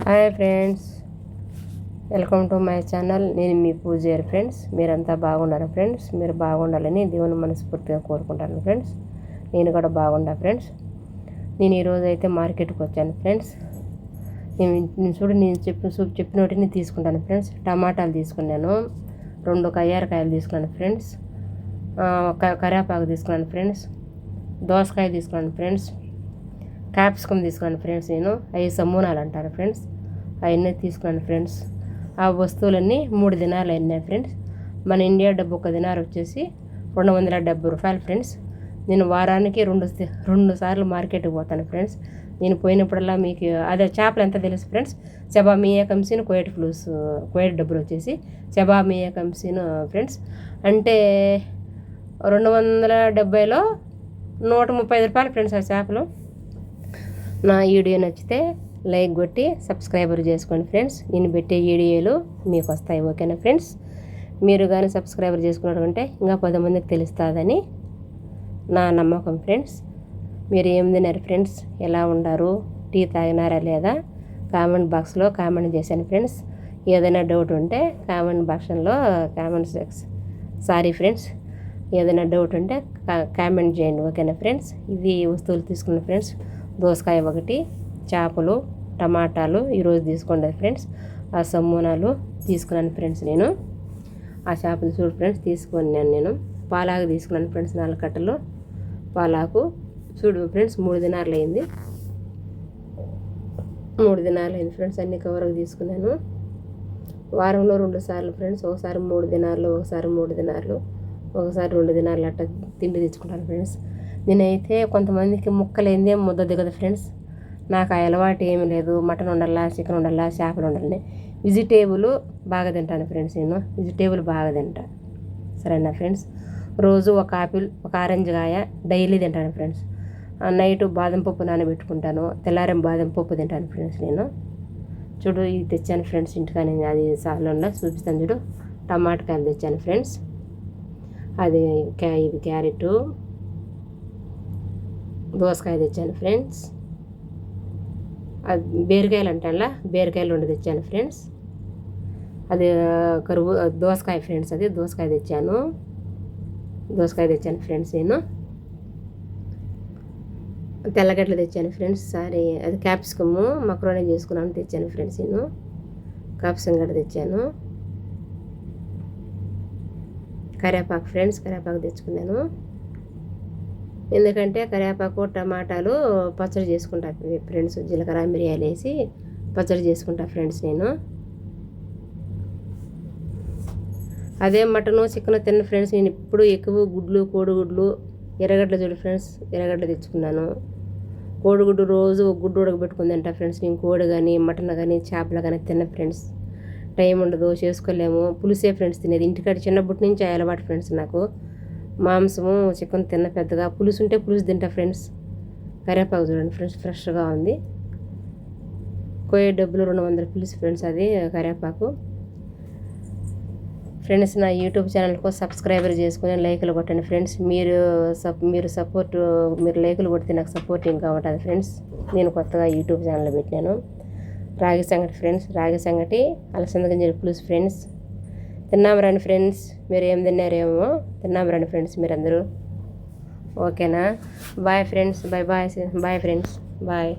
Hi friends, welcome to my channel. నేను మీ పూజారి friends. మీరంతా బాగున్నారు ఫ్రెండ్స్. మీరు బాగుండాలని దేవుని మనస్ఫూర్తిగా కోరుకుంటాను ఫ్రెండ్స్. నేను కూడా బాగుండా ఫ్రెండ్స్. నేను ఈరోజు అయితే మార్కెట్కి వచ్చాను ఫ్రెండ్స్. నేను చెప్పినోటి నేను తీసుకుంటాను ఫ్రెండ్స్. టమాటాలు తీసుకున్నాను, 2 కయ్యారకాయలు తీసుకున్నాను ఫ్రెండ్స్, కరివేపాకు తీసుకున్నాను ఫ్రెండ్స్, దోసకాయ తీసుకున్నాను ఫ్రెండ్స్, క్యాప్సికమ్ తీసుకున్నాను ఫ్రెండ్స్. నేను అవి సమూనాలు అంటారు ఫ్రెండ్స్. అవన్నీ తీసుకున్నాను ఫ్రెండ్స్. ఆ వస్తువులన్నీ 3 దినాలు అయినాయి ఫ్రెండ్స్. మన ఇండియా డబ్బు 1 దినార్ వచ్చేసి 270 రూపాయలు ఫ్రెండ్స్. నేను వారానికి 2 సార్లు మార్కెట్కి పోతాను ఫ్రెండ్స్. నేను పోయినప్పుడల్లా మీకు అదే చేపలు ఎంత తెలుసు ఫ్రెండ్స్. చెబా మియా కంసిన్ కువైట్ డబ్బులు వచ్చేసి చెబా మియా కంసిన్ ఫ్రెండ్స్. అంటే 270లో 135 రూపాయలు ఫ్రెండ్స్ ఆ చేపలు. నా వీడియో నచ్చితే లైక్ కొట్టి సబ్స్క్రైబర్ చేసుకోండి ఫ్రెండ్స్. నేను పెట్టే వీడియోలు మీకు వస్తాయి, ఓకేనా ఫ్రెండ్స్. మీరు కానీ సబ్స్క్రైబర్ చేసుకున్నారంటే ఇంకా 10 మందికి తెలుస్తుందని నా నమ్మకం ఫ్రెండ్స్. మీరు ఏం తిన్నారు ఫ్రెండ్స్, ఎలా ఉండారు, టీ తాగినారా లేదా కామెంట్ బాక్స్లో కామెంట్ చేశాను ఫ్రెండ్స్. ఏదైనా డౌట్ ఉంటే కామెంట్ బాక్స్లో సారీ ఫ్రెండ్స్, ఏదైనా డౌట్ ఉంటే కామెంట్ చేయండి, ఓకేనా ఫ్రెండ్స్. ఇది వస్తువులు తీసుకున్న ఫ్రెండ్స్. దోసకాయ 1, చేపలు, టమాటాలు ఈరోజు తీసుకోండి ఫ్రెండ్స్. ఆ సమూనాలు తీసుకున్నాను ఫ్రెండ్స్. నేను ఆ చేపలు చూడు ఫ్రెండ్స్ తీసుకున్నాను. నేను పాలాకు తీసుకున్నాను ఫ్రెండ్స్, 4 కట్టలు పాలాకు చూడు ఫ్రెండ్స్. 3 దినార్లు అయింది, 3 దినార్లు అయింది ఫ్రెండ్స్. అన్ని కవర్కి తీసుకున్నాను. వారంలో 2 సార్లు ఫ్రెండ్స్. ఒకసారి 3 దినార్లు, ఒకసారి 3 దినార్లు, ఒకసారి 2 దినార్లు అట్లా తిండి తెచ్చుకుంటాను ఫ్రెండ్స్. నేనైతే కొంతమందికి ముక్కలేందే ముద్ద దిగదు ఫ్రెండ్స్. నాకు ఆ అలవాటు ఏమీ లేదు. మటన్ ఉండాలా, చికెన్ ఉండాలా, చేపలు ఉండాలని. వెజిటేబుల్ బాగా తింటాను ఫ్రెండ్స్. నేను వెజిటేబుల్ బాగా తింటా, సరేనా ఫ్రెండ్స్. రోజు 1 ఆపిల్, 1 ఆరెంజ్ కాయ డైలీ తింటాను ఫ్రెండ్స్. నైటు బాదం పప్పు నానబెట్టుకుంటాను, తెల్లారం బాదం పప్పు తింటాను ఫ్రెండ్స్. నేను చూడు ఇది తెచ్చాను ఫ్రెండ్స్ ఇంటికాని. అది సాలంలో చూపిస్తాను చూడు. టమాటకాయలు తెచ్చాను ఫ్రెండ్స్. అది ఇది క్యారెట్, దోసకాయ తెచ్చాను ఫ్రెండ్స్. అది బీరకాయలు అంటానులా, బీరకాయలు 2 తెచ్చాను ఫ్రెండ్స్. అది దోసకాయ ఫ్రెండ్స్. అది దోసకాయ తెచ్చాను ఫ్రెండ్స్. నేను తెల్లగడ్డలు తెచ్చాను ఫ్రెండ్స్. సారీ, అది క్యాప్సికమ్ మక్రోనీ చేసుకున్నాను తెచ్చాను ఫ్రెండ్స్. నేను క్యాప్సికమ్ గడ్డ తెచ్చాను. కరివేపాకు ఫ్రెండ్స్, కరివేపాకు తెచ్చుకున్నాను. ఎందుకంటే కరివేపాకు, టమాటాలు పచ్చడి చేసుకుంటా ఫ్రెండ్స్. జీలకర్ర మిరియాలు వేసి పచ్చడి చేసుకుంటా ఫ్రెండ్స్. నేను అదే మటను చికెన్ తిన్న ఫ్రెండ్స్. నేను ఇప్పుడు ఎక్కువ గుడ్లు, కోడిగుడ్లు, ఎర్రగడ్డలు చూడు ఫ్రెండ్స్. ఎర్రగడ్డలు తెచ్చుకున్నాను. కోడిగుడ్డు రోజు ఒక గుడ్డు ఉడకబెట్టుకుని తింటా ఫ్రెండ్స్. నేను కోడి కానీ, మటన్ కానీ, చేపలు కానీ తిన్న ఫ్రెండ్స్. టైం ఉండదు, చేసుకోలేము. పులుసే ఫ్రెండ్స్ తినేది. ఇంటికాడ చిన్నప్పటి నుంచి అలవాటు ఫ్రెండ్స్ నాకు. మాంసము, చికెన్ తిన్న పెద్దగా. పులుసు ఉంటే పులుసు తింటా ఫ్రెండ్స్. కరివేపాకు చూడండి ఫ్రెండ్స్, ఫ్రెష్గా ఉంది. కువైట్ డబ్బులు 200 పులుసు ఫ్రెండ్స్. అది కరివేపాకు ఫ్రెండ్స్. నా యూట్యూబ్ ఛానల్కు సబ్స్క్రైబర్ చేసుకుని లైకులు కొట్టండి ఫ్రెండ్స్. మీరు లైకులు కొడితే నాకు సపోర్టింగ్గా ఉంటుంది ఫ్రెండ్స్. నేను కొత్తగా యూట్యూబ్ ఛానల్ పెట్టినాను. రాగి సంగటి ఫ్రెండ్స్, రాగి సంగటి, అలసంద గింజల పులుసు ఫ్రెండ్స్. తిన్నాము రండి ఫ్రెండ్స్. మీరు ఏం తిన్నారేమో తిన్నాము రండి ఫ్రెండ్స్ మీరందరూ, ఓకేనా. Bye friends, bye friends, bye.